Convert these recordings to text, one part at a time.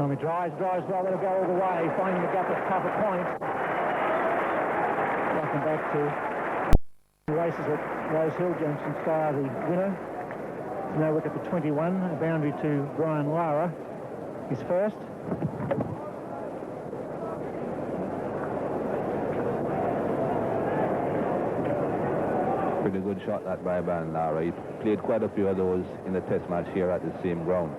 Tommy drives well, let it go all the way, finding the gap at cover point. Welcome back to the races at Rose Hill. Jameson Star, the winner. No wicket for 21, a boundary to Brian Lara, his first. Pretty good shot that by Brian Lara. He played quite a few of those in the test match here at the same ground.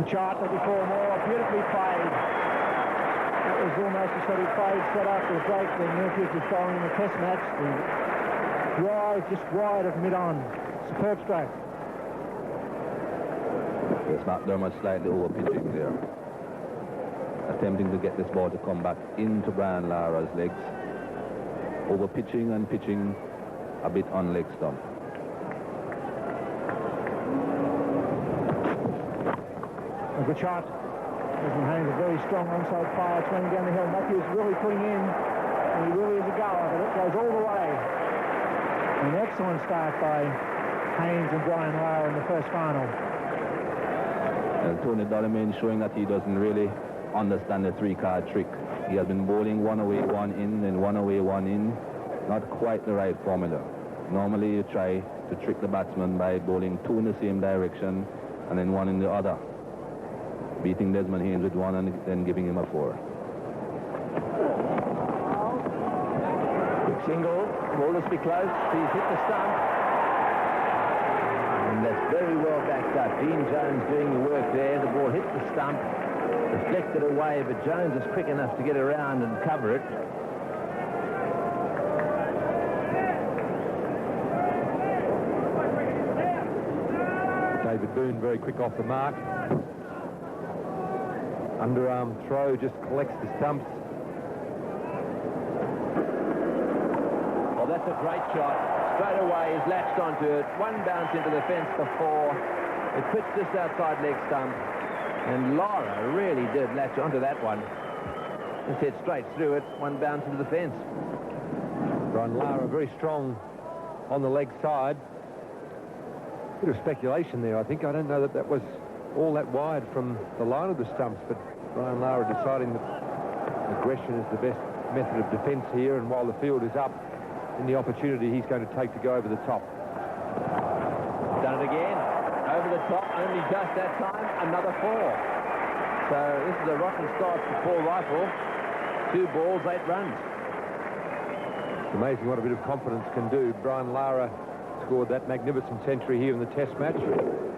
The chart before more, beautifully played. It was almost a sort of played set up with a break when Milfield was bowling in the test match. The drive just wide of mid-on. Superb stroke. It's McDermott slightly over pitching there. Attempting to get this ball to come back into Brian Lara's legs. Over pitching and pitching a bit on leg stump. A good shot. Desmond Haynes, a very strong onside fire. It's running down the hill. Matthews really putting in. And he really is a goer, but it goes all the way. An excellent start by Haynes and Brian Lara in the first final. And Tony Dollarmain showing that he doesn't really understand the three-card trick. He has been bowling one away, one in, then one away, one in. Not quite the right formula. Normally you try to trick the batsman by bowling two in the same direction and then one in the other. Beating Desmond Haynes with one and then giving him a 4. Quick single. Will this be close? He's hit the stump. And that's very well backed up. Dean Jones doing the work there. The ball hit the stump. Deflected away, but Jones is quick enough to get around and cover it. David Boone very quick off the mark. Underarm throw, just collects the stumps. Well, that's a great shot. Straight away, he's latched onto it. One bounce into the fence for 4. It pitched just outside leg stump. And Lara really did latch onto that one. Just hit straight through it. One bounce into the fence. Brian Lara very strong on the leg side. Bit of speculation there, I think. I don't know that that was all that wide from the line of the stumps, but Brian Lara deciding that aggression is the best method of defence here, and while the field is up in the opportunity he's going to take to go over the top. Done it again. Over the top, only just that time, another 4. So this is a rotten start for Paul Rifle. 2 balls, 8 runs. It's amazing what a bit of confidence can do. Brian Lara scored that magnificent century here in the test match.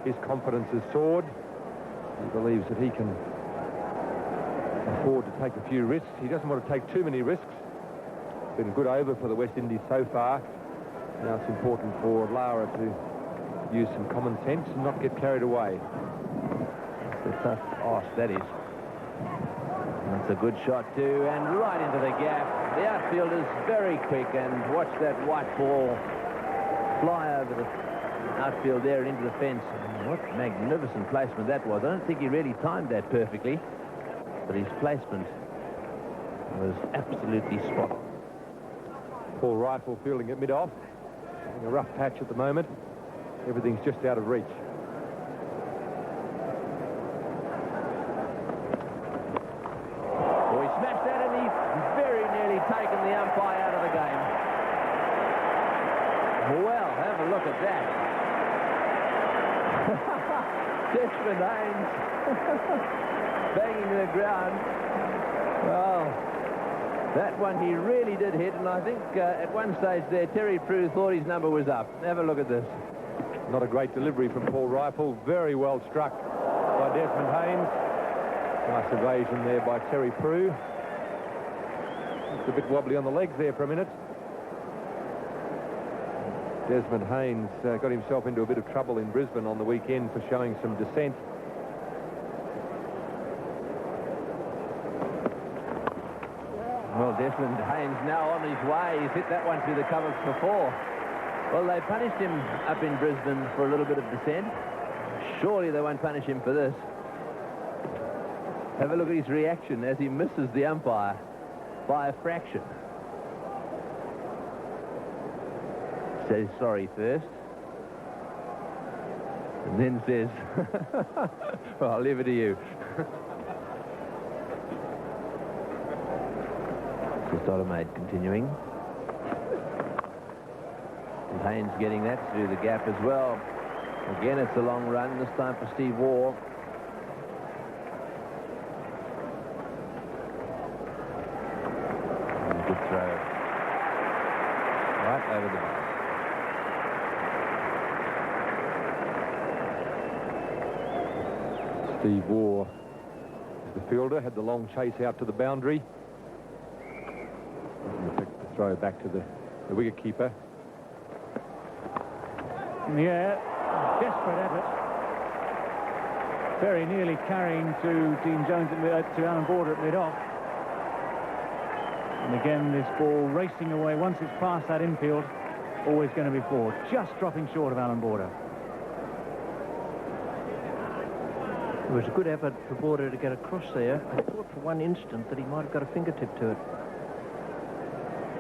His confidence has soared. He believes that he can afford to take a few risks. He doesn't want to take too many risks. It's been a good over for the West Indies so far. Now it's important for Lara to use some common sense and not get carried away. It's a tough ask, that is. That's a good shot too, and right into the gap. The outfield is very quick, and watch that white ball fly over the outfield there and into the fence. What magnificent placement that was. I don't think he really timed that perfectly, but his placement was absolutely spot on. Paul Rifle fielding at mid-off. A rough patch at the moment. Everything's just out of reach. Well, he smashed that, and he's very nearly taken the umpire out of the game. Well, have a look at that. Desmond Haynes banging the ground. Well, that one he really did hit, and I think at one stage there, Terry Prue thought his number was up. Have a look at this. Not a great delivery from Paul Rifle. Very well struck by Desmond Haynes. Nice evasion there by Terry Prue. Just a bit wobbly on the legs there for a minute. Desmond Haynes got himself into a bit of trouble in Brisbane on the weekend for showing some dissent. Well, Desmond Haynes now on his way. He's hit that one through the covers before. Well, they punished him up in Brisbane for a little bit of dissent. Surely they won't punish him for this. Have a look at his reaction as he misses the umpire by a fraction. Says sorry first. And then says, well, I'll leave it to you. Just automated continuing. And Haynes getting that through the gap as well. Again, it's a long run, this time for Steve Waugh. And a good throw. Right over the bar. Steve Waugh is the fielder, had the long chase out to the boundary. Doesn't affect the throw back to the wicketkeeper. In the air, desperate effort. Very nearly carrying to Dean Jones, to Alan Border at mid-off. And again, this ball racing away. Once it's past that infield, always going to be four. Just dropping short of Alan Border. It was a good effort for Border to get across there. I thought for one instant that he might have got a fingertip to it.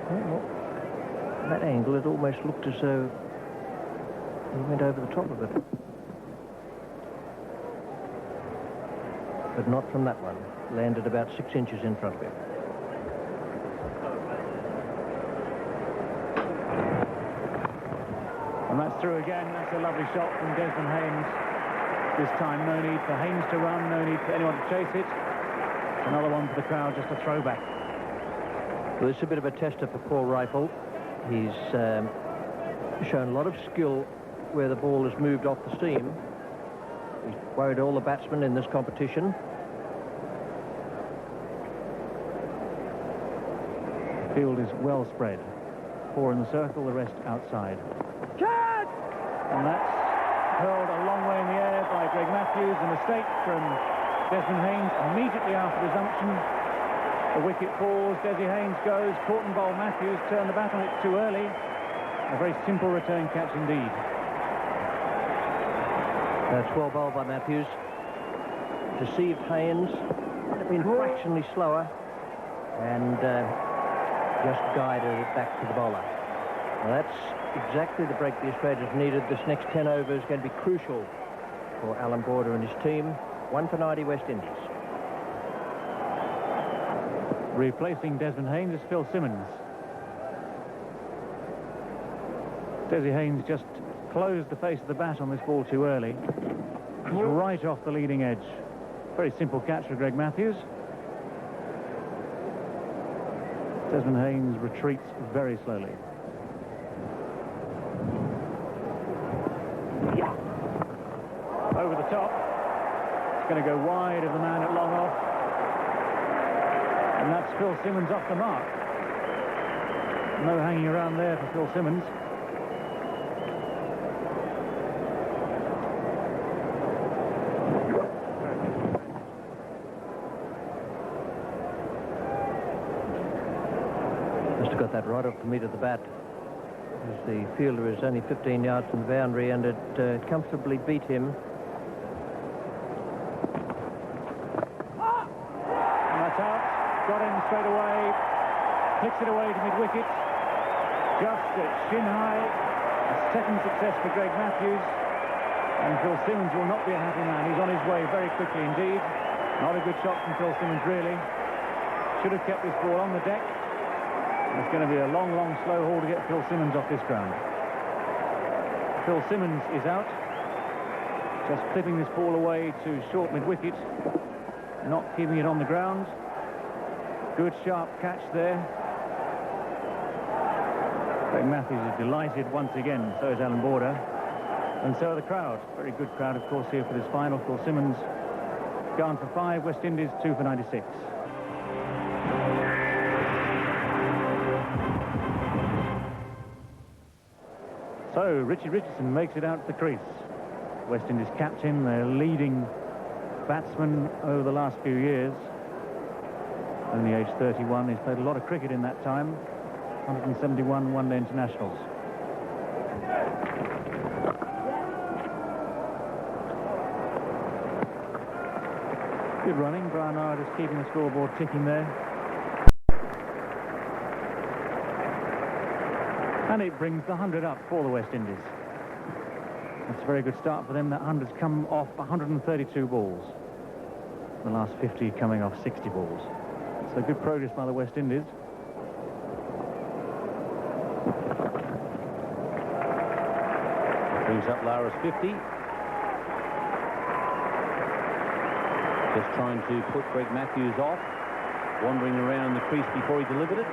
Well, from that angle, it almost looked as though he went over the top of it. But not from that one. Landed about 6 inches in front of him. And that's through again. That's a lovely shot from Desmond Haynes. This time, no need for Haynes to run, no need for anyone to chase it. Another one for the crowd, just a throwback. Well, this is a bit of a tester for Paul Rifle. He's shown a lot of skill where the ball has moved off the seam. He's worried all the batsmen in this competition. The field is well spread. 4 in the circle, the rest outside. And that's hurled a long way in the air by Greg Matthews. A mistake from Desmond Haynes immediately after resumption. The wicket falls, Desi Haynes goes, caught and bowled. Matthews turned the bat on it too early. A very simple return catch indeed. That's well bowled by Matthews. Deceived Haynes. Might have been fractionally slower. And just guided it back to the bowler. Now that's exactly the break the Australians needed. This next 10 overs is going to be crucial for Alan Border and his team. 1 for 90 West Indies. Replacing Desmond Haynes is Phil Simmons. Desi Haynes just closed the face of the bat on this ball too early. It's right off the leading edge. Very simple catch for Greg Matthews. Desmond Haynes retreats very slowly. Over the top. It's going to go wide of the man at long off. And that's Phil Simmons off the mark. No hanging around there for Phil Simmons. Must have got that right off the meat of the bat. As the fielder is only 15 yards from the boundary, and it comfortably beat him. And that's out. Got in straight away. Flicks it away to mid-wicket. Just at shin high. A second success for Greg Matthews. And Phil Simmons will not be a happy man. He's on his way very quickly indeed. Not a good shot from Phil Simmons, really. Should have kept this ball on the deck. It's going to be a long, long, slow haul to get Phil Simmons off this ground. Phil Simmons is out. Just clipping this ball away to short mid-wicket. Not keeping it on the ground. Good sharp catch there. Greg Matthews is delighted once again. So is Alan Border. And so are the crowd. Very good crowd, of course, here for this final. Phil Simmons gone for 5. West Indies 2 for 96. So, Richie Richardson makes it out to the crease. West Indies captain, their leading batsman over the last few years. Only aged 31. He's played a lot of cricket in that time. 171 one-day internationals. Good running. Brian Lara is keeping the scoreboard ticking there. And it brings the 100 up for the West Indies. That's a very good start for them. That 100's come off 132 balls. The last 50 coming off 60 balls. So good progress by the West Indies. Brings up Lara's 50. Just trying to put Greg Matthews off. Wandering around in the crease before he delivered it.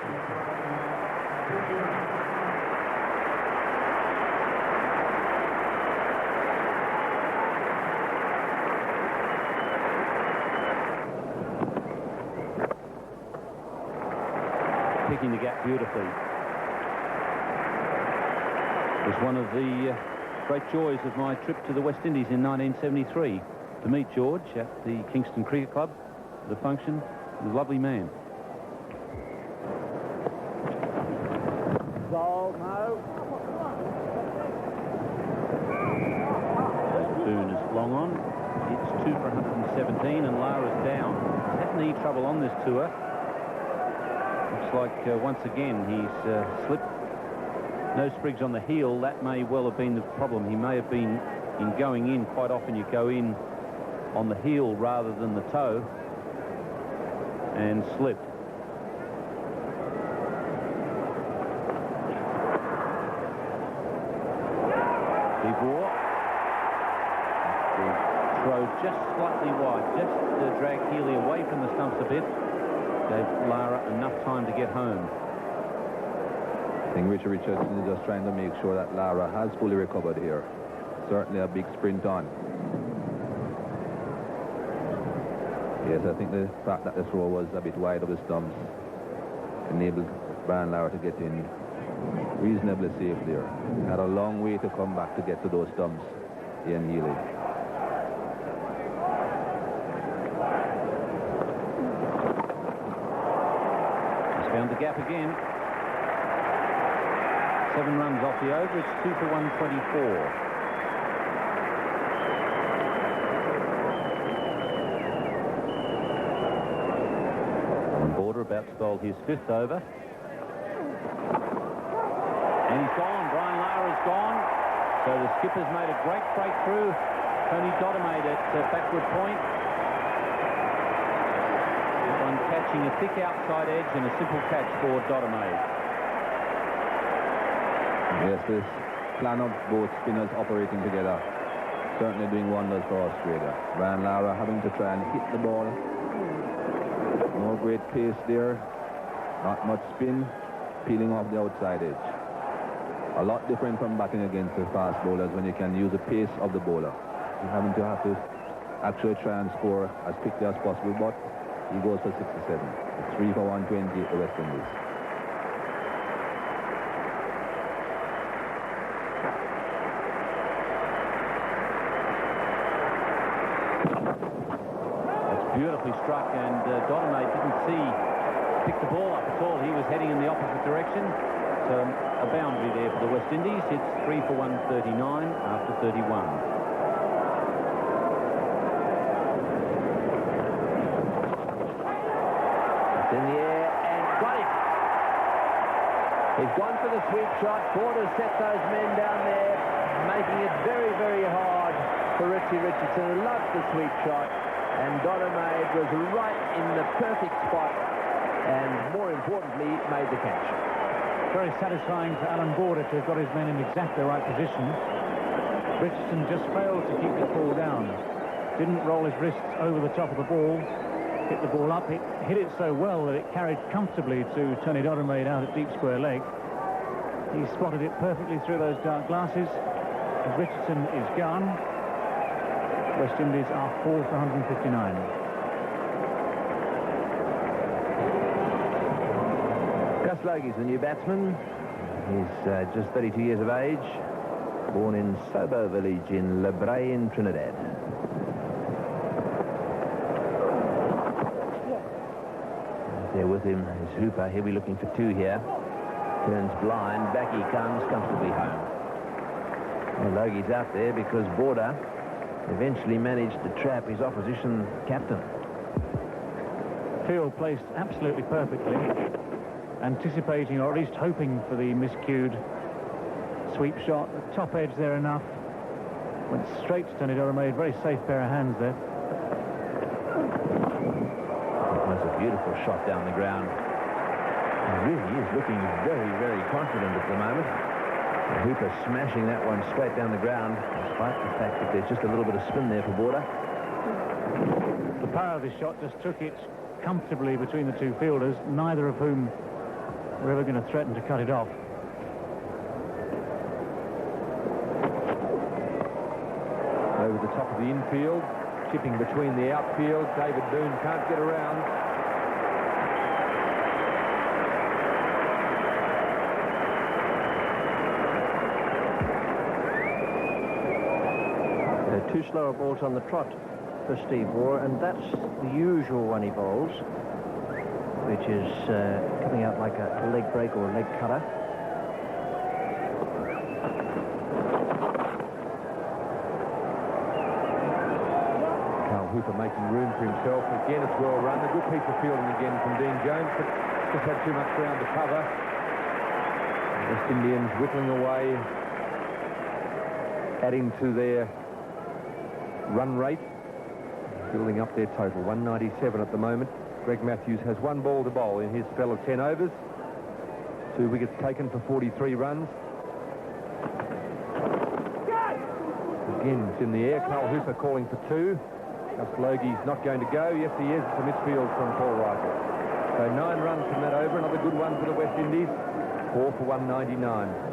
Picking the gap beautifully. It was one of the great joys of my trip to the West Indies in 1973 to meet George at the Kingston Cricket Club at a function. He's a lovely man. Ball, no. Boone is long on. It's 2 for 117 and Lara's down. He's had knee trouble on this tour. Looks like once again he's slipped. No sprigs on the heel. That may well have been the problem. He may have been in going in. Quite often you go in on the heel rather than the toe, and slipped. Devore. The throw just slightly wide, just dragged Healy away from the stumps a bit. Gave Lara enough time to get home. I think Richard Richardson is just trying to make sure that Lara has fully recovered here. Certainly a big sprint on. Yes, I think the fact that the throw was a bit wide of the stumps enabled Brian Lara to get in reasonably safe there. Had a long way to come back to get to those stumps, Ian Healy. He's found the gap again. 7 runs off the over. It's 2 for 124. About to bowl his 5th over. And he's gone. Brian Lara's gone. So the skipper's made a great breakthrough. Tony Dodemaide at backward point. That one catching a thick outside edge and a simple catch for Dodemaide. Yes, this plan of both spinners operating together certainly doing wonders for Australia. Brian Lara having to try and hit the ball. No great pace there, not much spin, peeling off the outside edge. A lot different from batting against the fast bowlers when you can use the pace of the bowler. You're having to have to actually try and score as quickly as possible, but he goes for 67. It's 3 for 120 at the West Indies. Beautifully struck, and Dodemaide didn't pick the ball up at all. He was heading in the opposite direction. So a boundary there for the West Indies. It's 3 for 139 after 31. It's in the air and got it. He's gone for the sweep shot. Border set those men down there, making it very, very hard for Richie Richardson, who loves the sweep shot. And Dodemaide was right in the perfect spot and, more importantly, made the catch. Very satisfying for Alan Border to have got his men in exactly the right position. Richardson just failed to keep the ball down. Didn't roll his wrists over the top of the ball. Hit the ball up. It hit it so well that it carried comfortably to Tony Dodemaide out at deep square leg. He spotted it perfectly through those dark glasses. And Richardson is gone. West Indies are 4 for 159. Gus Logie's the new batsman. He's just 32 years of age. Born in Sobo Village in Le Bray in Trinidad. There with him is Hooper. He'll be looking for 2 here. Turns blind. Back he comes comfortably home. And Logie's out there because Border eventually managed to trap his opposition captain. Field placed absolutely perfectly, anticipating or at least hoping for the miscued sweep shot, the top edge there enough. Went straight to Tony Dorame, very safe pair of hands there. That's a beautiful shot down the ground. He really is looking very, very confident at the moment. Hooper smashing that one straight down the ground, despite the fact that there's just a little bit of spin there for Border. The power of his shot just took it comfortably between the two fielders, neither of whom were ever going to threaten to cut it off. Over the top of the infield, chipping between the outfield. David Boone can't get around. Two slower balls on the trot for Steve Waugh, and that's the usual one he bowls, which is coming out like a leg break or a leg cutter. Carl Hooper making room for himself. Again, it's well run. A good piece of fielding again from Dean Jones, but just had too much ground to cover. West Indians whittling away, adding to their run rate, building up their total. 197 at the moment. Greg Matthews has 1 ball to bowl in his spell of 10 overs. 2 wickets taken for 43 runs. Again, it's in the air. Carl Hooper calling for 2. Gus Logie's not going to go. Yes, he is. It's a midfield from Paul Reichel. So 9 runs from that over. Another good one for the West Indies. 4 for 199.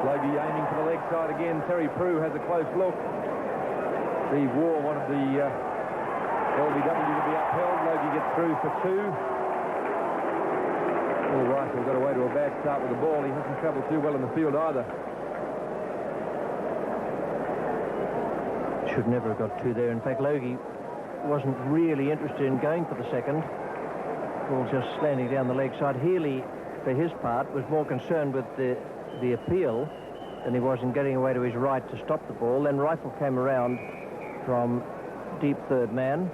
Logie aiming for the leg side again. Terry Prue has a close look. Steve Waugh wanted the LBW to be upheld. Logie gets through for 2. All right, we've got away to a bad start with the ball. He hasn't travelled too well in the field either. Should never have got 2 there. In fact, Logie wasn't really interested in going for the second. Ball just slanting down the leg side. Healy, for his part, was more concerned with the appeal than he was in getting away to his right to stop the ball. Then Rifle came around from deep third man.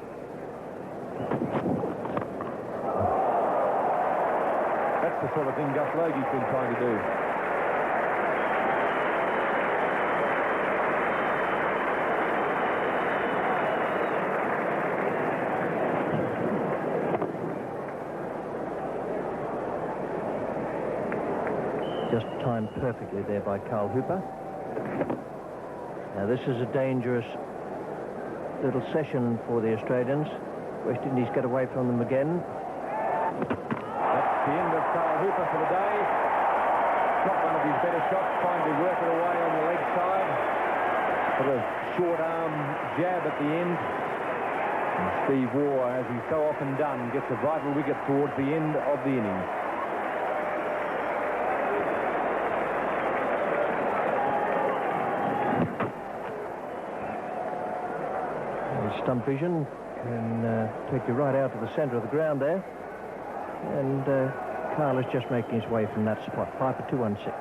That's the sort of thing Gus Logie's been trying to do. Just timed perfectly there by Carl Hooper. Now this is a dangerous little session for the Australians. West Indies get away from them again. That's the end of Carl Hooper for the day. Not one of his better shots, trying to work it away on the leg side. With a short arm jab at the end. And Steve Waugh, as he's so often done, gets a vital wicket towards the end of the innings. Stump vision can take you right out to the centre of the ground there. And Carl is just making his way from that spot. 5 for 216.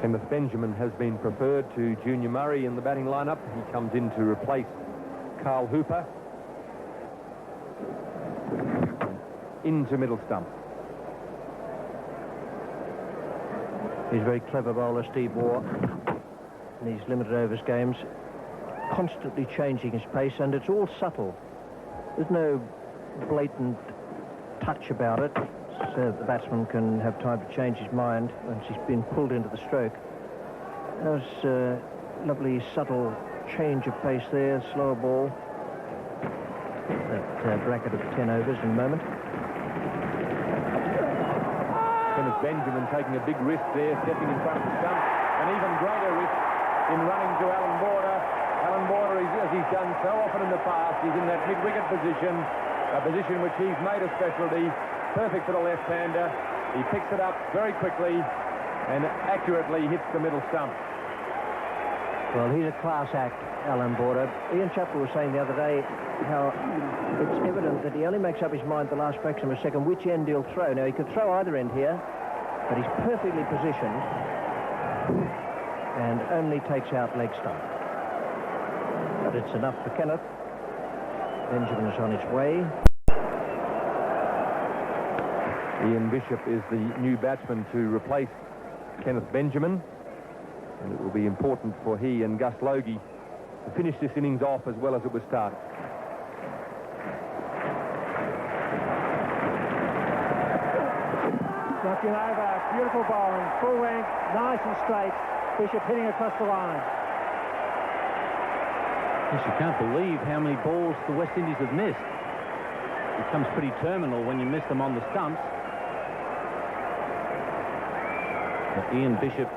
Kenneth Benjamin has been preferred to Junior Murray in the batting lineup. He comes in to replace Carl Hooper. Into middle stump. He's a very clever bowler, Steve Waugh. In these limited overs games, constantly changing his pace, and it's all subtle. There's no blatant touch about it, so the batsman can have time to change his mind once he's been pulled into the stroke. There's a lovely subtle change of pace there, slower ball. That bracket of 10 overs in a moment. Kenneth Benjamin taking a big risk there, stepping in front of the stump, an even greater risk in running to Alan Border. Alan Border, as he's done so often in the past, he's in that mid-wicket position, a position which he's made a specialty, perfect for the left-hander. He picks it up very quickly and accurately hits the middle stump. Well, he's a class act, Alan Border. Ian Chappell was saying the other day how it's evident that he only makes up his mind the last fraction of a second which end he'll throw. Now, he could throw either end here, but he's perfectly positioned and only takes out leg stump. But it's enough for Kenneth. Benjamin is on its way. Ian Bishop is the new batsman to replace Kenneth Benjamin, and it will be important for he and Gus Logie to finish this innings off as well as it was started. Knocking over, beautiful bowling, full length, nice and straight. Bishop hitting across the line. Yes, you can't believe how many balls the West Indies have missed. It becomes pretty terminal when you miss them on the stumps. But Ian Bishop,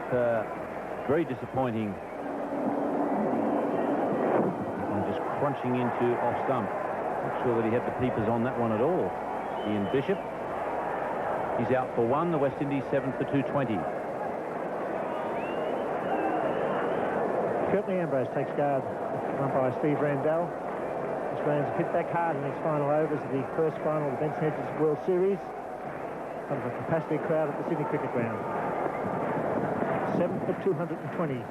very disappointing. And just crunching into off stump. Not sure that he had the peepers on that one at all. Ian Bishop. He's out for one. The West Indies 7 for 220. Curtly Ambrose takes guard, run by Steve Randell. Australians hit back hard in his final overs of the first final of the Benson Hedges World Series. Under the capacity crowd at the Sydney Cricket Ground. 7 for 220.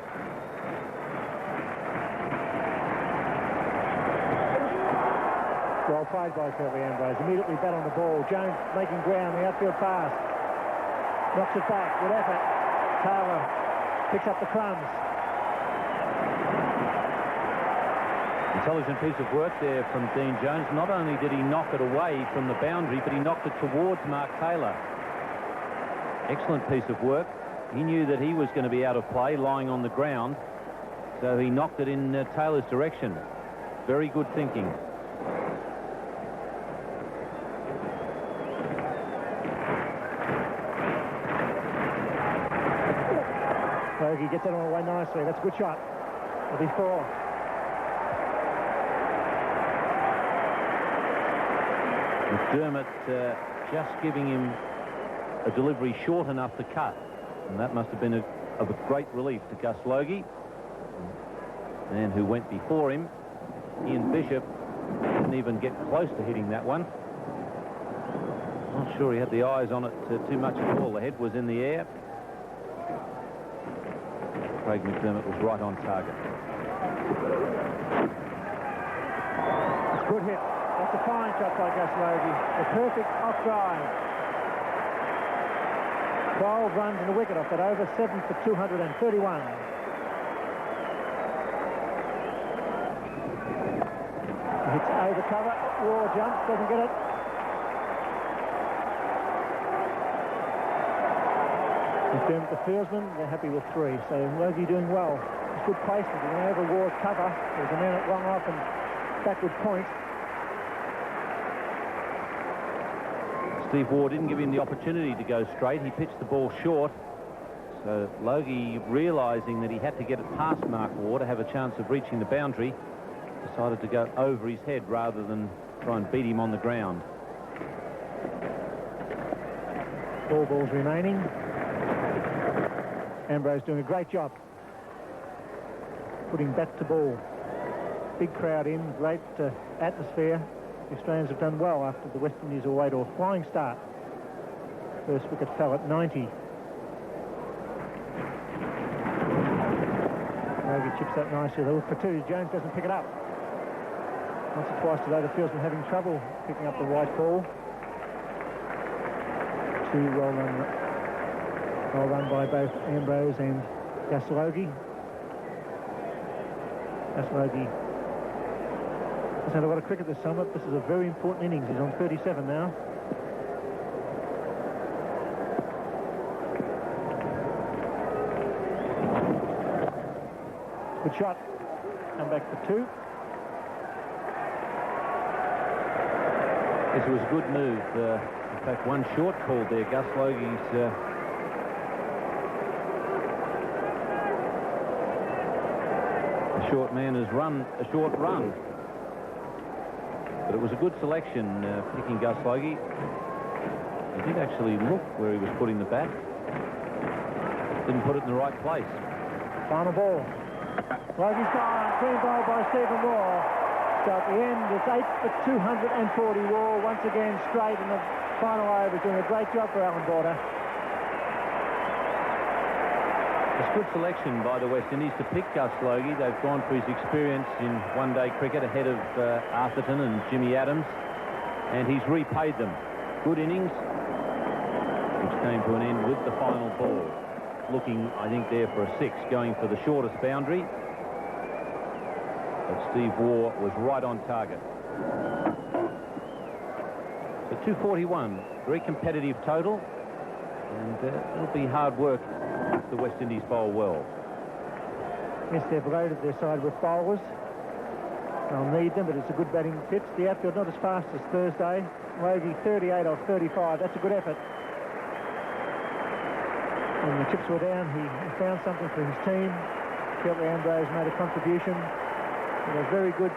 Well played by Curtly Ambrose. Immediately bat on the ball. Jones making ground. The outfield pass. Knocks it back with effort. Taylor picks up the crumbs. Intelligent piece of work there from Dean Jones. Not only did he knock it away from the boundary, but he knocked it towards Mark Taylor. Excellent piece of work. He knew that he was going to be out of play, lying on the ground, so he knocked it in Taylor's direction. Very good thinking. Logie gets it on away nicely. That's a good shot. It'll be 4. McDermott just giving him a delivery short enough to cut, and that must have been of a great relief to Gus Logie. The man who went before him, Ian Bishop, didn't even get close to hitting that one. Not sure he had the eyes on it too much at all. The head was in the air. Craig McDermott was right on target. It's a good hit. That's a fine shot by Gus Logie. The perfect off drive. 12 runs and a wicket off that over. 7 for 231. He hits over cover. Raw jumps. Doesn't get it. McDermott, the fieldsman, they're happy with 3. So Logie doing well. It's good placement. He went over Ward's cover. There's a man at long off and backward point. Steve Ward didn't give him the opportunity to go straight. He pitched the ball short. So Logie, realising that he had to get it past Mark Ward to have a chance of reaching the boundary, decided to go over his head rather than try and beat him on the ground. 4 balls remaining. Ambrose doing a great job putting bat to ball. Big crowd in, great atmosphere. The Australians have done well after the West Indies away to a flying start. First wicket fell at 90. Logie chips that nicely. They look for 2. Jones doesn't pick it up. Once or twice today the fieldsman having trouble picking up the white ball. 2 well run by both Ambrose and Gus Logie. Gus Logie has had a lot of cricket this summer. This is a very important innings. He's on 37 now. Good shot. Come back for 2. This was a good move. In fact, one short call there. Gus Logie's short man has run a short run. But it was a good selection, picking Gus Logie. He did actually look where he was putting the bat. Didn't put it in the right place. Final ball. Logie's gone. Clean ball by Stephen Waugh. So at the end, it's 8 for 240. Waugh once again straight in the final over. Doing a great job for Alan Border. The It's good selection by the West Indies to pick Gus Logie. They've gone for his experience in one-day cricket ahead of Atherton and Jimmy Adams, and he's repaid them. Good innings, which came to an end with the final ball. Looking, I think, there for a 6, going for the shortest boundary. But Steve Waugh was right on target. So 241, very competitive total, and it'll be hard work if the West Indies bowl well. Yes, they've loaded their side with bowlers. They'll need them, but it's a good batting pitch. The outfield not as fast as Thursday. Logie 38 off 35. That's a good effort. When the chips were down, he found something for his team. Kelly Ambrose made a contribution. It was very good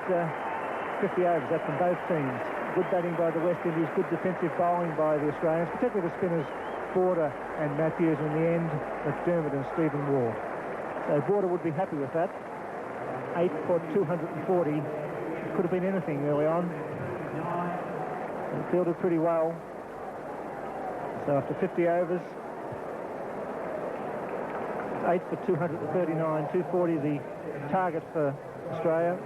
50 overs, that from both teams. Good batting by the West Indies, good defensive bowling by the Australians, particularly the spinners, Border and Matthews. In the end, McDermott and Stephen Waugh. So Border would be happy with that. 8 for 240. Could have been anything early on. He fielded pretty well. So after 50 overs, 8 for 239, 240 the target for Australia.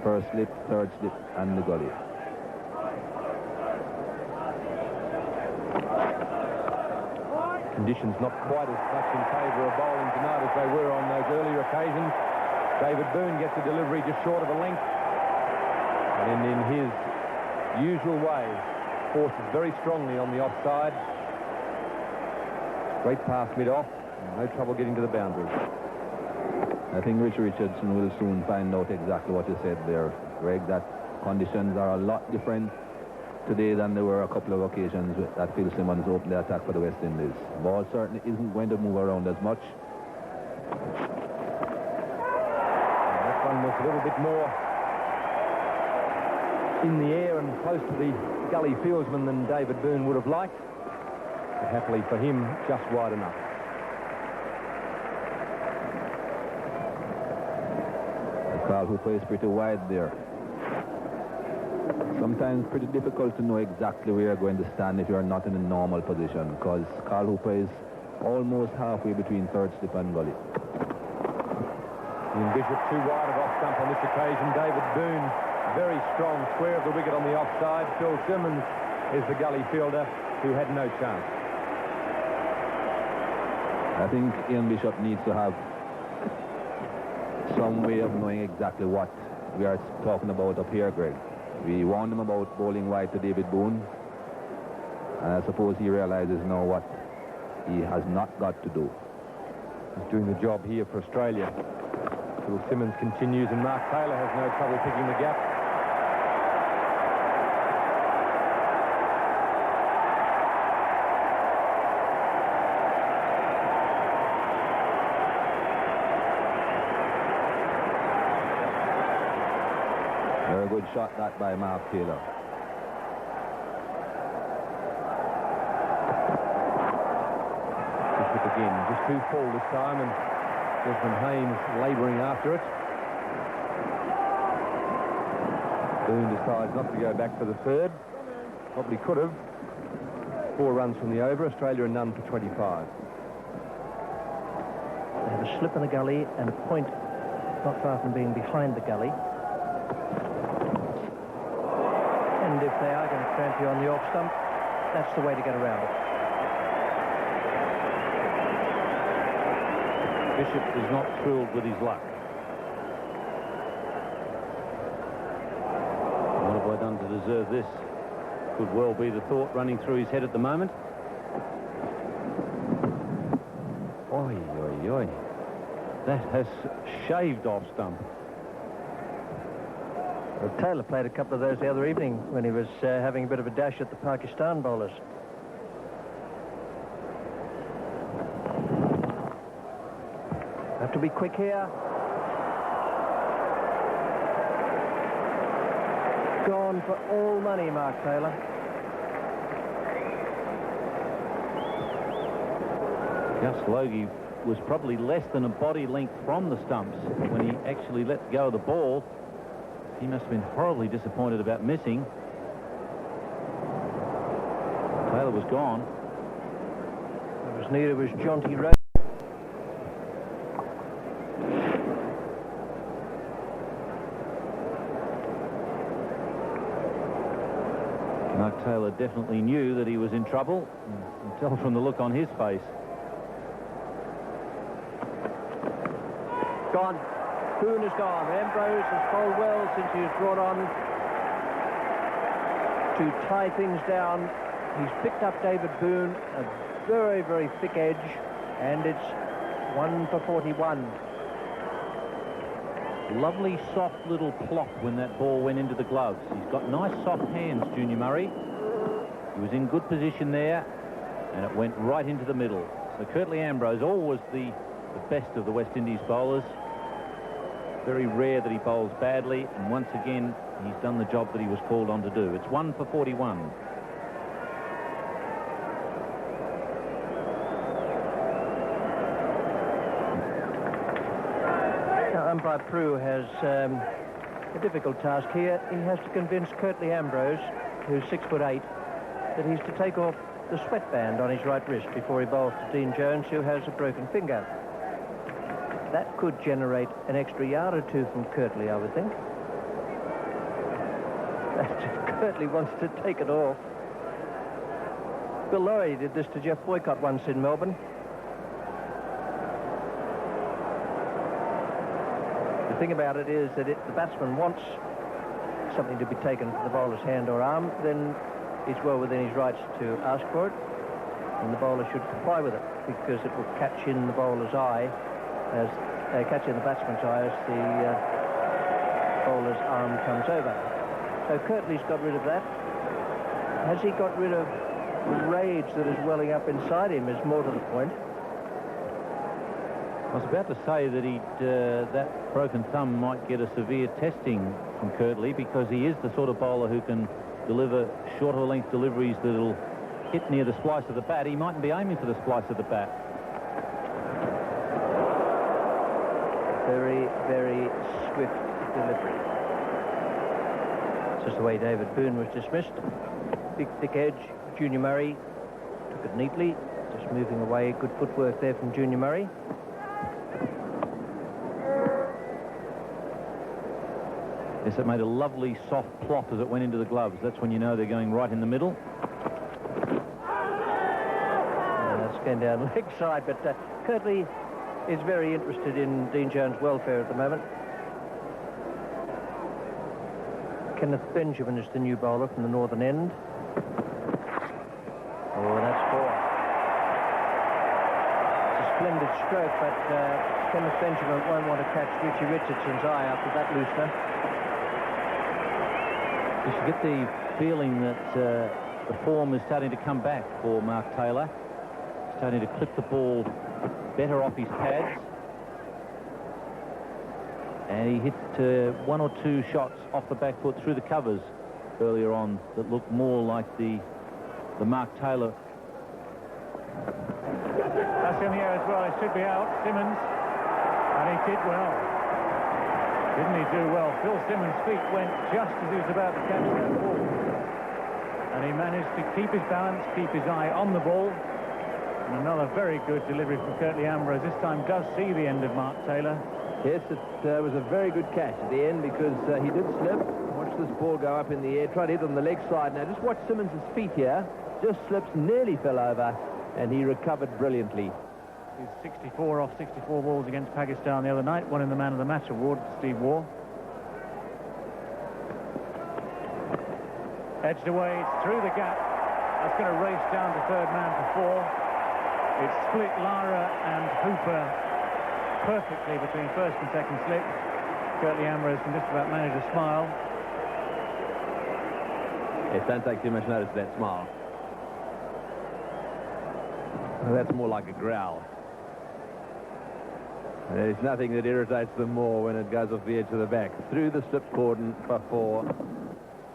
First slip, third slip, and the gully. Conditions not quite as much in favour of bowling tonight as they were on those earlier occasions. David Boone gets a delivery just short of a length, and in his usual way forces very strongly on the offside. Great pass mid-off, no trouble getting to the boundary. I think Rich Richardson will soon find out exactly what you said there, Greg, that conditions are a lot different today than there were a couple of occasions that Phil Simmons opened the attack for the West Indies. Ball certainly isn't going to move around as much. That one was a little bit more in the air and close to the gully fieldsman than David Boone would have liked. But happily for him, just wide enough. Carl Hooper is pretty wide there. Sometimes pretty difficult to know exactly where you're going to stand if you're not in a normal position, because Carl Hooper is almost halfway between third slip and gully. Ian Bishop too wide of off stump on this occasion. David Boone very strong, square of the wicket on the offside. Phil Simmons is the gully fielder who had no chance. I think Ian Bishop needs to have some way of knowing exactly what we are talking about up here, Greg. We warned him about bowling wide to David Boone, and I suppose he realizes now what he has not got to do. He's doing the job here for Australia. Phil Simmons continues, and Mark Taylor has no trouble picking the gap. Very good shot that by Mark Taylor. Bishop again, just too full this time, and Desmond Haynes labouring after it. Boone decides not to go back for the third. Probably could have. 4 runs from the over, Australia and none for 25. They have a slip in the gully and a point not far from being behind the gully. And if they are going to tramp you on the off stump, that's the way to get around it. Bishop is not thrilled with his luck. What have I done to deserve this? Could well be the thought running through his head at the moment. Oi, oi, oi. That has shaved off stump. Well, Taylor played a couple of those the other evening when he was having a bit of a dash at the Pakistan bowlers. Have to be quick here. Gone for all money, Mark Taylor. Gus Logie was probably less than a body length from the stumps when he actually let go of the ball. He must have been horribly disappointed about missing. Taylor was gone. There As near was Jonty Rose. Mark Taylor definitely knew that he was in trouble. You can tell from the look on his face. Gone. Boone is gone. Ambrose has bowled well since he was brought on to tie things down. He's picked up David Boone, a very, very thick edge, and it's 1 for 41. Lovely soft little plop when that ball went into the gloves. He's got nice soft hands, Junior Murray. He was in good position there, and it went right into the middle. So Curtly Ambrose, always the best of the West Indies bowlers. Very rare that he bowls badly, and once again he's done the job that he was called on to do. It's 1 for 41. Now, umpire Prue has a difficult task here. He has to convince Curtly Ambrose, who's 6'8", that he's to take off the sweatband on his right wrist before he bowls to Dean Jones, who has a broken finger. That could generate an extra yard or two from Curtly, I would think. Curtly wants to take it off. Bill Laurie did this to Jeff Boycott once in Melbourne. The thing about it is that if the batsman wants something to be taken from the bowler's hand or arm, then it's well within his rights to ask for it, and the bowler should comply with it, because it will catch in the bowler's eye, as catch in the batsman's eye as the bowler's arm comes over. So Curtly's got rid of that. Has he got rid of the rage that is welling up inside him is more to the point. I was about to say that that broken thumb might get a severe testing from Curtly, because he is the sort of bowler who can deliver shorter length deliveries that'll hit near the splice of the bat. He mightn't be aiming for the splice of the bat. Very, very swift delivery. It's just the way David Boone was dismissed. Big, thick edge. Junior Murray took it neatly. Just moving away. Good footwork there from Junior Murray. Yes, it made a lovely soft plop as it went into the gloves. That's when you know they're going right in the middle. It's going down leg side, but Curtly is very interested in Dean Jones' welfare at the moment. Kenneth Benjamin is the new bowler from the northern end. Oh, that's 4. It's a splendid stroke, but Kenneth Benjamin won't want to catch Richie Richardson's eye after that loosener. You should get the feeling that the form is starting to come back for Mark Taylor. Starting to clip the ball better off his pads. And he hit 1 or 2 shots off the back foot through the covers earlier on that looked more like the Mark Taylor. That's in the air as well. It should be out. Simmons. And he did well. Didn't he do well? Phil Simmons' feet went just as he was about to catch that ball. And he managed to keep his balance, keep his eye on the ball. And another very good delivery from Curtly Ambrose. This time does see the end of Mark Taylor. Yes, it was a very good catch at the end, because he did slip. Watch this ball go up in the air. Tried to hit on the leg side. Now just watch Simmons' feet here. Just slips, nearly fell over, and he recovered brilliantly. He's 64 off 64 balls against Pakistan the other night. Won in the Man of the Match award to Steve Waugh. Edged away, it's through the gap. That's going to race down to third man for 4. It's split Lara and Hooper perfectly between first and second slip. Curtly Ambrose can just about manage a smile. Yes, don't take too much notice of that smile. Well, that's more like a growl. There's nothing that irritates them more when it goes off the edge of the back. Through the slip cordon for 4.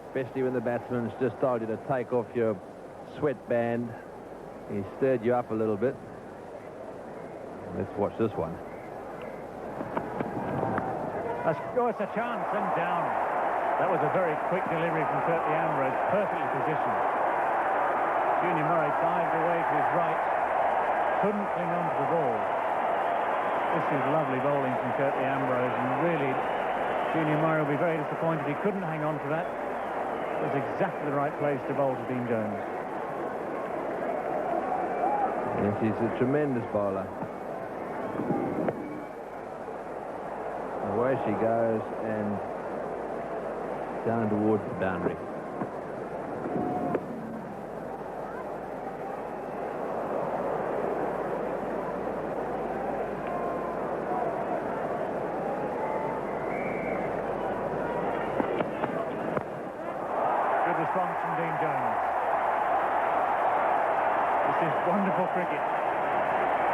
Especially when the batsman's just told you to take off your sweatband. He stirred you up a little bit. Let's watch this one. It's a chance and down. That was a very quick delivery from Curtly Ambrose, perfectly positioned. Junior Murray dived away to his right, couldn't cling on to the ball. This is lovely bowling from Curtly Ambrose, and really, Junior Murray will be very disappointed he couldn't hang on to that. It was exactly the right place to bowl to Dean Jones. Yes, he's a tremendous bowler. Away she goes and down towards the boundary. Good response from Dean Jones. This is wonderful cricket.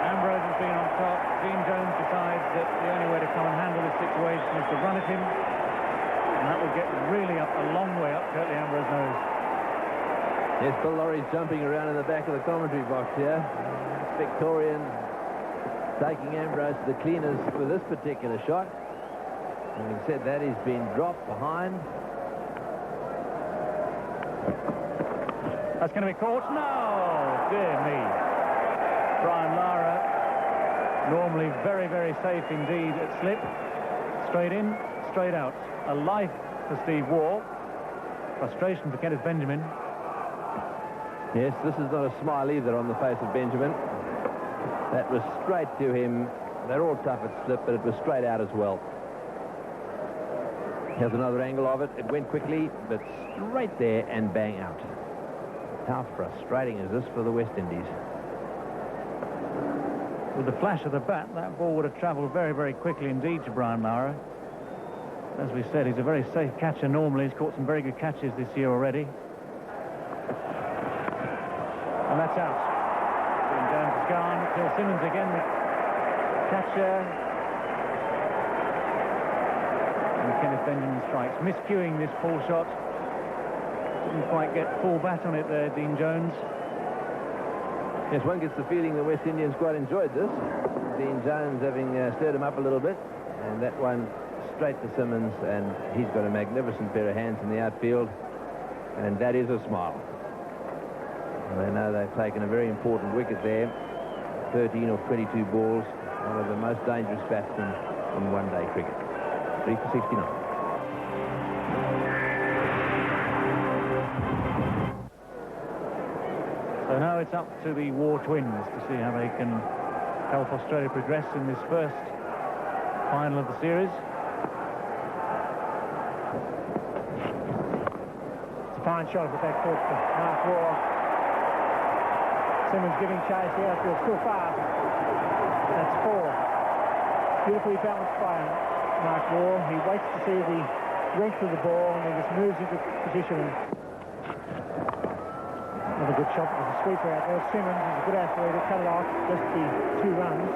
Ambrose has been on top. Dean Jones decides that the only way to come and handle this situation is to run at him. And that will get really up, a long way up Curtly Ambrose's nose. Yes, Bill Laurie's jumping around in the back of the commentary box here. Victorian taking Ambrose to the cleaners for this particular shot. Having said that, he's been dropped behind. That's going to be caught. No! Dear me. Brian Lara, normally very, very safe indeed at slip. Straight in, straight out. A life for Steve Waugh. Frustration for Kenneth Benjamin. Yes, this is not a smile either on the face of Benjamin. That was straight to him. They're all tough at slip, but it was straight out as well. Here's another angle of it. It went quickly, but straight there and bang out. How frustrating is this for the West Indies? With the flash of the bat, that ball would have travelled very, very quickly indeed to Brian Lara. As we said, he's a very safe catcher normally. He's caught some very good catches this year already. And that's out. Dean Jones is gone. Phil Simmons again, the catcher. And Kenneth Benjamin strikes. Miscuing this pull shot. Didn't quite get full bat on it there, Dean Jones. Yes, one gets the feeling the West Indians quite enjoyed this. Dean Jones having stirred him up a little bit. And that one straight to Simmons, and he's got a magnificent pair of hands in the outfield. And that is a smile. They know they've taken a very important wicket there. 13 or 22 balls. One of the most dangerous batsmen in one-day cricket. 3 for 69. So now it's up to the Waugh twins to see how they can help Australia progress in this first final of the series. It's a fine shot of the back foot for Mark Waugh. Simmons giving chase, the outfield still fast. That's 4. Beautifully balanced by Mark Waugh. He waits to see the length of the ball and then just moves into position. Another good shot with the sweeper out there. Simmons is a good athlete. Cut it off, just the 2 runs.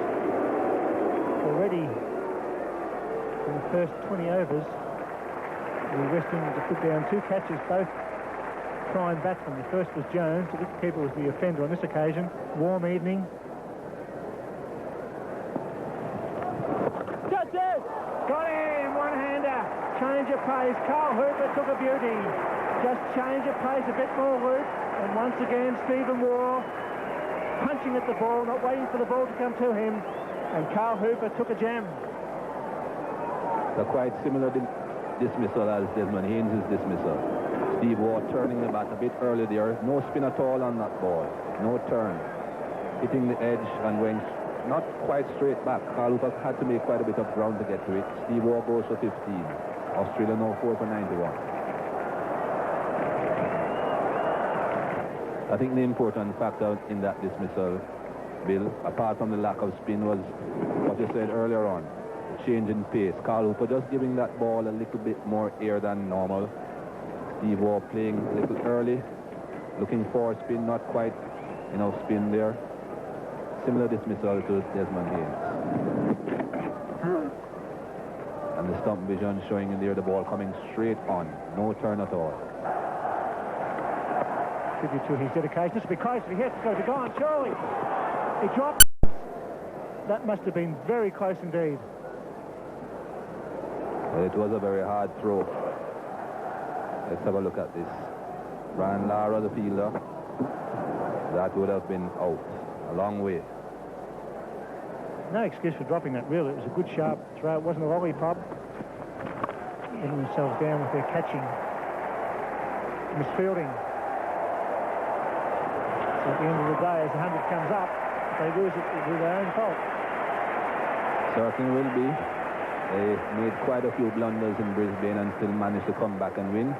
Already in the first 20 overs, the West Indians have put down 2 catches, both prime batsmen. The first was Jones. The wicketkeeper was the offender on this occasion. Warm evening. Got him! One-hander. Change of pace. Carl Hooper took a beauty. Just change of pace a bit more, Luke. And once again, Stephen Waugh punching at the ball, not waiting for the ball to come to him. And Carl Hooper took a jam. A quite similar dismissal as Desmond Haynes' dismissal. Steve Waugh turning the bat a bit early there. No spin at all on that ball. No turn. Hitting the edge and went not quite straight back. Carl Hooper had to make quite a bit of ground to get to it. Steve Waugh goes for 15. Australia now 4 for 91. I think the important factor in that dismissal, Bill, apart from the lack of spin, was what you said earlier on. The change in pace. Carl Hooper just giving that ball a little bit more air than normal. Steve Waugh playing a little early, looking for spin, not quite enough spin there. Similar dismissal to Desmond Haynes. And the stump vision showing in there the ball coming straight on. No turn at all. Tribute to his dedication. This will be close. He has to go to gone, surely. He dropped. That must have been very close indeed. Well, it was a very hard throw. Let's have a look at this. Brian Lara, the fielder. That would have been out. A long way. no excuse for dropping that, really. It was a good, sharp throw. It wasn't a lollipop. Getting themselves down with their catching. Misfielding. So at the end of the day, as the 100 comes up, if they lose it, it'll be their own fault. Certainly will be. They made quite a few blunders in Brisbane and still managed to come back and win.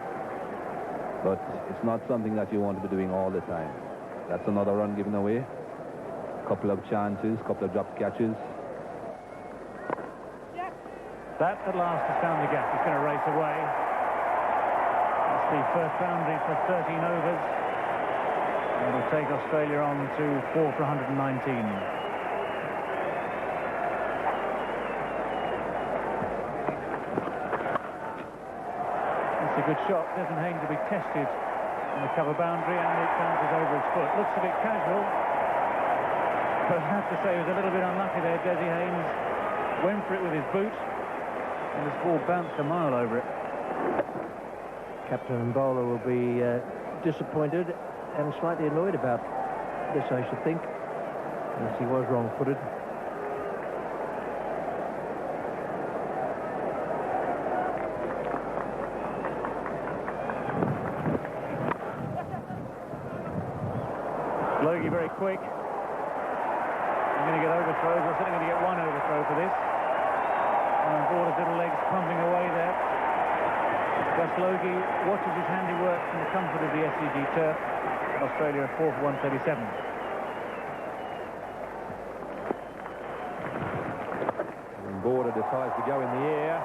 But it's not something that you want to be doing all the time. That's another run given away. Couple of chances, couple of drop catches. That at last has found the gap. He's going to race away. That's the first boundary for 13 overs. And it'll take Australia on to 4 for 119. Good shot. Desmond Haynes to be tested on the cover boundary, and it bounces over his foot. Looks a bit casual, but I have to say he was a little bit unlucky there. Desi Haynes went for it with his boot, and this ball bounced a mile over it. Captain and bowler will be disappointed and slightly annoyed about this, I should think, as he was wrong-footed. Logie very quick. I'm going to get overthrows. We're certainly going to get one overthrow for this. And Border's little legs pumping away there. Gus Logie watches his handiwork from the comfort of the SCG turf. Australia are 4 for 137. And Border decides to go in the air.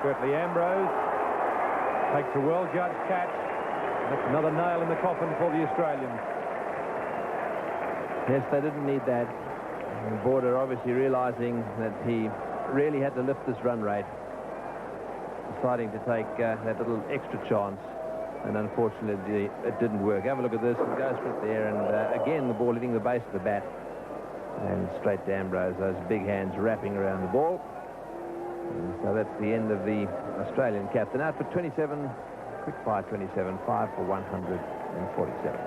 Curtly Ambrose takes a well-judged catch. That's another nail in the coffin for the Australians. Yes, they didn't need that. And Border obviously realizing that he really had to lift this run rate, deciding to take that little extra chance, and unfortunately it didn't work. Have a look at this. It goes for it there, and again the ball hitting the base of the bat and straight to Ambrose. Those big hands wrapping around the ball. And so that's the end of the Australian captain. Out for 27, quick fire 27, 5 for 147.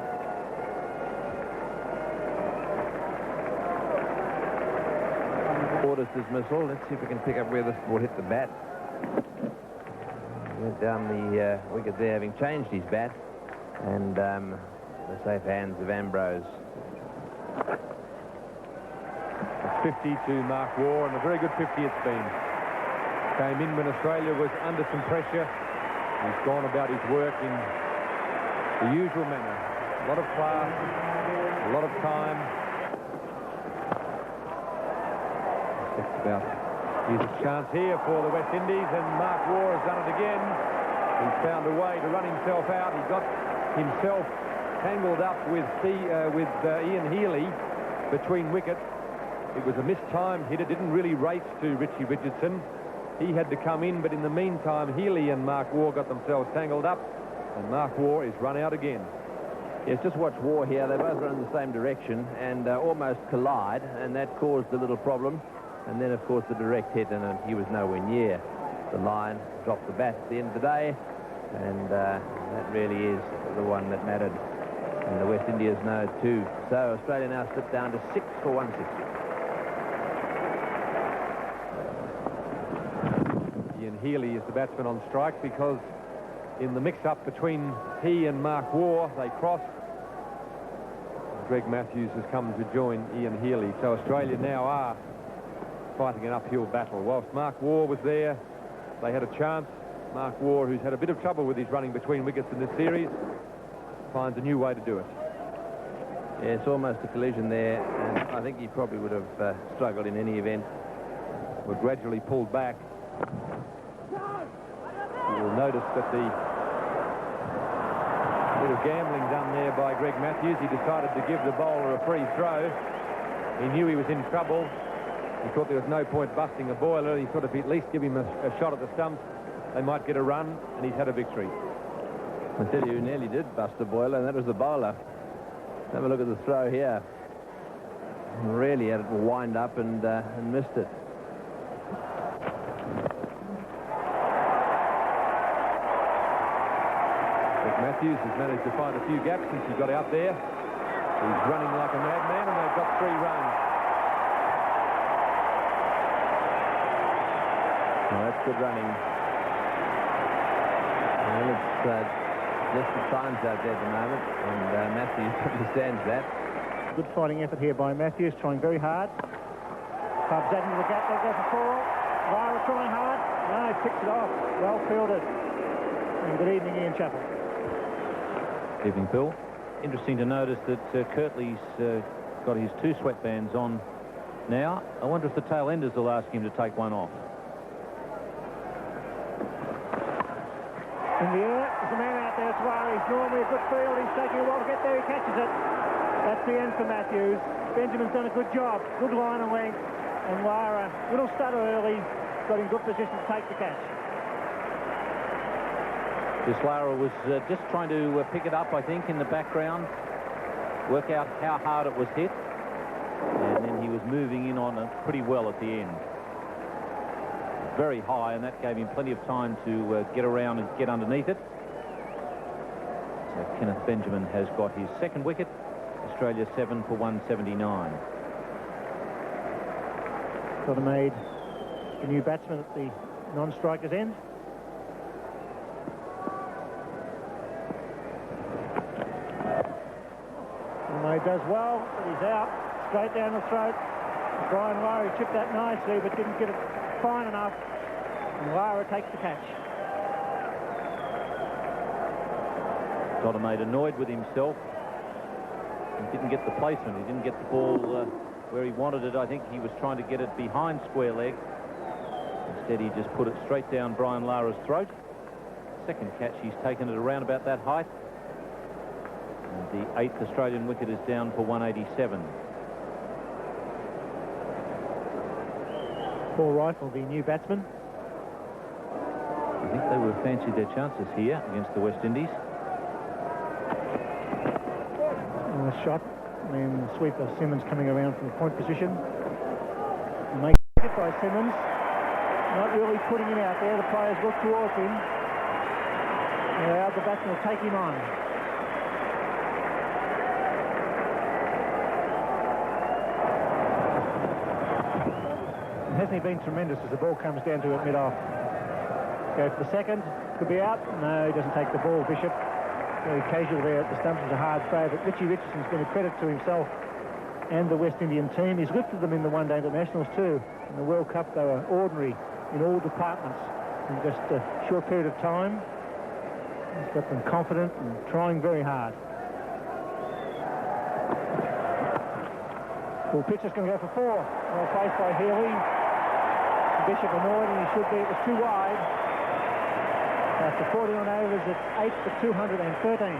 Border's dismissal. Let's see if we can pick up where this ball hit the bat. Went down the wicket there, having changed his bat, and the safe hands of Ambrose. 50 to Mark Waugh, and a very good 50 it's been. Came in when Australia was under some pressure. He's gone about his work in the usual manner. A lot of class, a lot of time. Here's a chance here for the West Indies, and Mark Waugh has done it again. He's found a way to run himself out. He got himself tangled up with Ian Healy between wickets. It was a mistimed hit. It didn't really race to Richie Richardson. He had to come in, but in the meantime, Healy and Mark Waugh got themselves tangled up, and Mark Waugh is run out again. Yes, just watch Waugh here. They both run in the same direction and almost collide, and that caused a little problem. And then, of course, the direct hit, and he was nowhere near the line. Dropped the bat at the end of the day, and that really is the one that mattered. And the West Indies know too. So Australia now slipped down to 6 for 160. Ian Healy is the batsman on strike because in the mix-up between he and Mark Waugh, they crossed. Greg Matthews has come to join Ian Healy. So Australia now are fighting an uphill battle. Whilst Mark Waugh was there, they had a chance. Mark Waugh, who's had a bit of trouble with his running between wickets in this series, finds a new way to do it. Yeah, it's almost a collision there, and I think he probably would have struggled in any event. Were gradually pulled back. You will notice that the bit of gambling done there by Greg Matthews. He decided to give the bowler a free throw. He knew he was in trouble. He thought there was no point busting a boiler. He thought if he'd at least give him a shot at the stumps, they might get a run, and he's had a victory. I tell you, nearly did bust a boiler, and that was the bowler. Have a look at the throw here. Really had it wind up and missed it. Matthews has managed to find a few gaps since he got out there. He's running like a madman, and they've got 3 runs. Well, that's good running. Well, it's just the times out there at the moment, and Matthews understands that. Good fighting effort here by Matthews, trying very hard. Clubs that into the gap, they go for 4. Lara trying hard. No, he picks it off. Well fielded. And good evening, Ian Chappell. Evening, Bill. Interesting to notice that Kirtley's got his 2 sweatbands on now. I wonder if the tail enders will ask him to take one off. In the air, there's a man out there, Suarez. He's normally a good field. He's taking a while to get there. He catches it. That's the end for Matthews. Benjamin's done a good job. Good line of length. And Lara, little stutter early, got in good position to take the catch. This Lara was just trying to pick it up, I think, in the background, work out how hard it was hit, and then he was moving in on it pretty well at the end. Very high, and that gave him plenty of time to get around and get underneath it. So Kenneth Benjamin has got his 2nd wicket. Australia 7 for 179. Got made the new batsman at the non-striker's end. Made does well, but he's out. Straight down the throat. Brian Lara chipped that nicely, but didn't get it fine enough. And Lara takes the catch. Dodemaide annoyed with himself. He didn't get the placement. He didn't get the ball where he wanted it. I think he was trying to get it behind square leg. Instead, he just put it straight down Brian Lara's throat. 2nd catch, he's taken it around about that height. And the 8th Australian wicket is down for 187. Paul Rifle, the new batsman. I think they would have fancied their chances here against the West Indies. And a shot, and then the sweeper Simmons coming around from the point position. Make it by Simmons. Not really putting him out there. The players look towards him. Now the batsman will take him on. And hasn't he been tremendous as the ball comes down to it mid-off? Go for the 2nd. Could be out. No, he doesn't take the ball, Bishop. Very casual there at the stumps. Is a hard favourite. Richie Richardson's been a credit to himself and the West Indian team. He's lifted them in the one-day internationals too. In the World Cup, they were ordinary in all departments in just a short period of time. He's got them confident and trying very hard. Full pitch is going to go for 4. Well placed by Healy. Bishop annoyed, and he should be. It was too wide. After 41 overs, it's 8 for 213.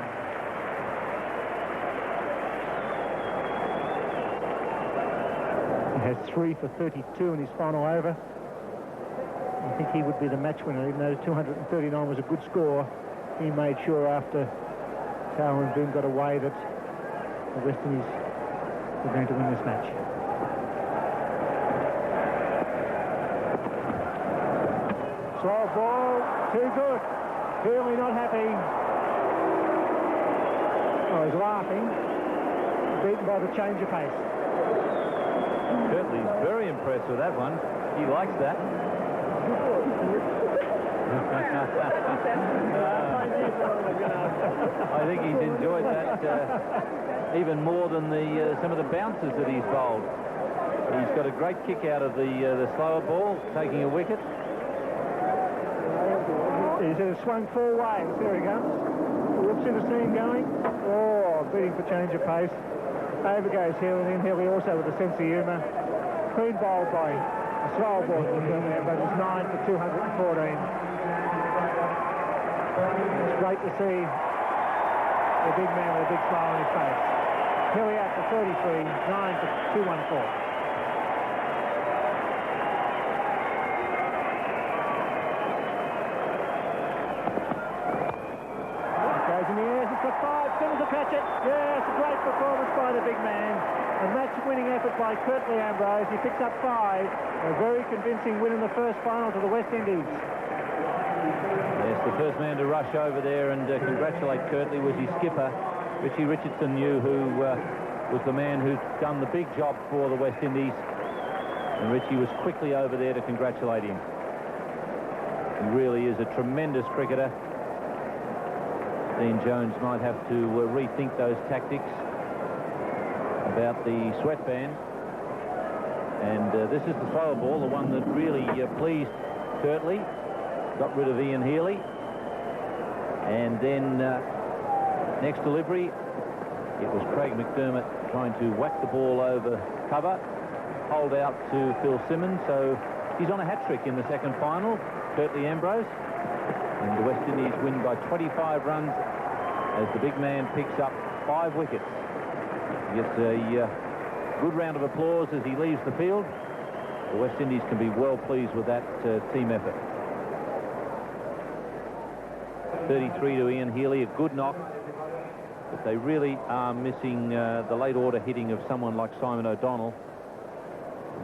He has 3 for 32 in his final over. I think he would be the match winner, even though 239 was a good score. He made sure after Tao and Boone got away that the West Indies were going to win this match. Slow ball, too good. Clearly not happy. Oh, he's laughing. Beaten by the change of pace. Kirtley's very impressed with that one. He likes that. I think he's enjoyed that even more than some of the bounces that he's bowled. He's got a great kick out of the slower ball, taking a wicket. He's swung 4 ways. There he comes. Looks into seeing going. Oh, beating for change of pace. Over goes Hill, and then Hilly also with a sense of humour. Clean bowled by a slow ball, but it's 9 for 214. It's great to see the big man with a big smile on his face. Hilly out for 33, 9 for 214. In the air, he's got 5. Simmons will catch it. Yes, a great performance by the big man. A match-winning effort by Curtly Ambrose. He picks up 5. A very convincing win in the first final to the West Indies. Yes, the first man to rush over there and congratulate Curtly was his skipper, Richie Richardson, who was the man who'd done the big job for the West Indies. And Richie was quickly over there to congratulate him. He really is a tremendous cricketer. Dean Jones might have to rethink those tactics about the sweatband. And this is the thrower ball, the one that really pleased Kirtley. Got rid of Ian Healy. And then next delivery, it was Craig McDermott trying to whack the ball over cover, hold out to Phil Simmons. So he's on a hat-trick in the second final, Kirtley Ambrose. And the West Indies win by 25 runs as the big man picks up 5 wickets. He gets a good round of applause as he leaves the field. The West Indies can be well pleased with that team effort. 33 to Ian Healy, a good knock. But they really are missing the late order hitting of someone like Simon O'Donnell.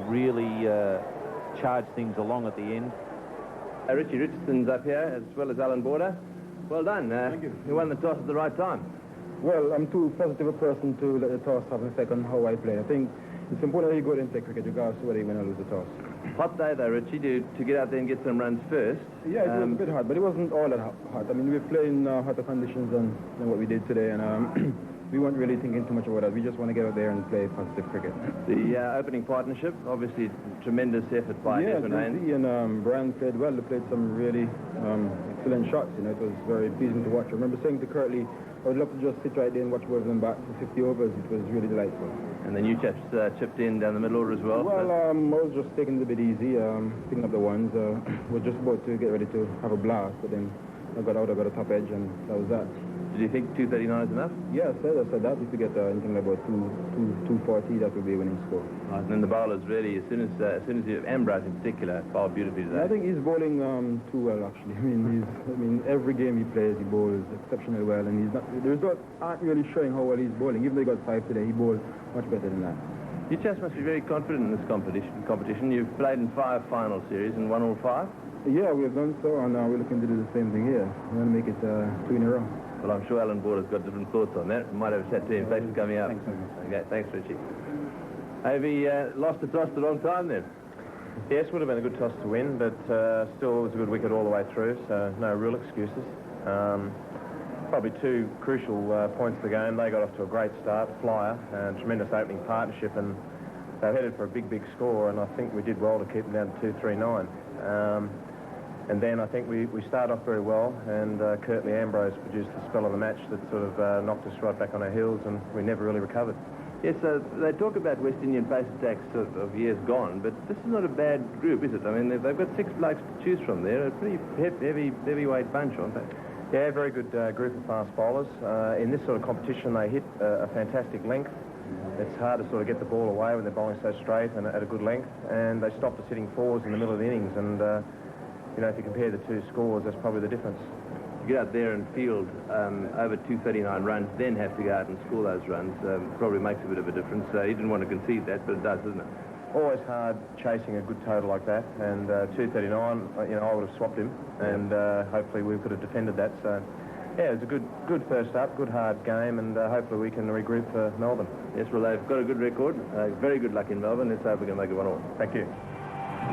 Really charged things along at the end. Richie Richardson's up here, as well as Alan Border. Well done. Thank you. You won the toss at the right time. Well, I'm too positive a person to let the toss have an effect on how I play. I think it's important that you go out and play cricket regardless of whether you win or lose the toss. Hot day, though, Richie, to get out there and get some runs first. Yeah, it was a bit hot, but it wasn't all that hot. I mean, we were playing hotter conditions than what we did today, and we weren't really thinking too much about that. We just want to get out there and play positive cricket. The opening partnership, obviously tremendous effort by Desmond Haynes. Yeah, and Brian played well. They played some really excellent shots. You know, it was very pleasing to watch. I remember saying to Kirtley, I would love to just sit right there and watch both of them bat for 50 overs. It was really delightful. And the new chaps chipped in down the middle order as well. Well, I was just taking it a bit easy, picking up the ones. Was just about to get ready to have a blast, but then I got out, I got a top edge, and that was that. Did you think 239 is enough? Yeah, I said that. If you get anything about 240, that would be a winning score. Right, and then the bowlers really, as soon as you have Ambrose in particular, bowled beautifully today. I think he's bowling too well, actually. I mean, every game he plays, he bowls exceptionally well, and the results aren't really showing how well he's bowling. Even though he got 5 today, he bowled much better than that. You just must be very confident in this competition. You've played in 5 final series and won all 5. Yeah, we've done so, and we're looking to do the same thing here. We want to make it 2 in a row. Well, I'm sure Alan Border's got different thoughts on that. We might have a chat to him. Thanks for coming out. Thanks very much. Okay, thanks, Richie. Have he lost the toss the wrong time then? Yes, would have been a good toss to win, but still it was a good wicket all the way through, so no real excuses. Probably 2 crucial points of the game. They got off to a great start, flyer, and tremendous opening partnership, and they headed for a big score, and I think we did well to keep them down to 239. And then I think we started off very well, and Kirtley Ambrose produced the spell of the match that sort of knocked us right back on our heels, and we never really recovered. Yes, they talk about West Indian pace attacks of years gone, but this is not a bad group, is it? I mean, they've got 6 blokes to choose from there. A pretty heavyweight bunch, aren't they? Yeah, very good group of fast bowlers. In this sort of competition, they hit a fantastic length. It's hard to sort of get the ball away when they're bowling so straight and at a good length, and they stopped us hitting 4s in the middle of the innings, and you know, if you compare the 2 scores, that's probably the difference. To get out there and field over 239 runs, then have to go out and score those runs, probably makes a bit of a difference. He didn't want to concede that, but it does, doesn't it? Always hard chasing a good total like that, and 239, you know, I would have swapped him, and hopefully we could have defended that. So, yeah, it was a good first up, good hard game, and hopefully we can regroup for Melbourne. Yes, well, they've got a good record, very good luck in Melbourne. Let's hope we can make it 1-1. Thank you.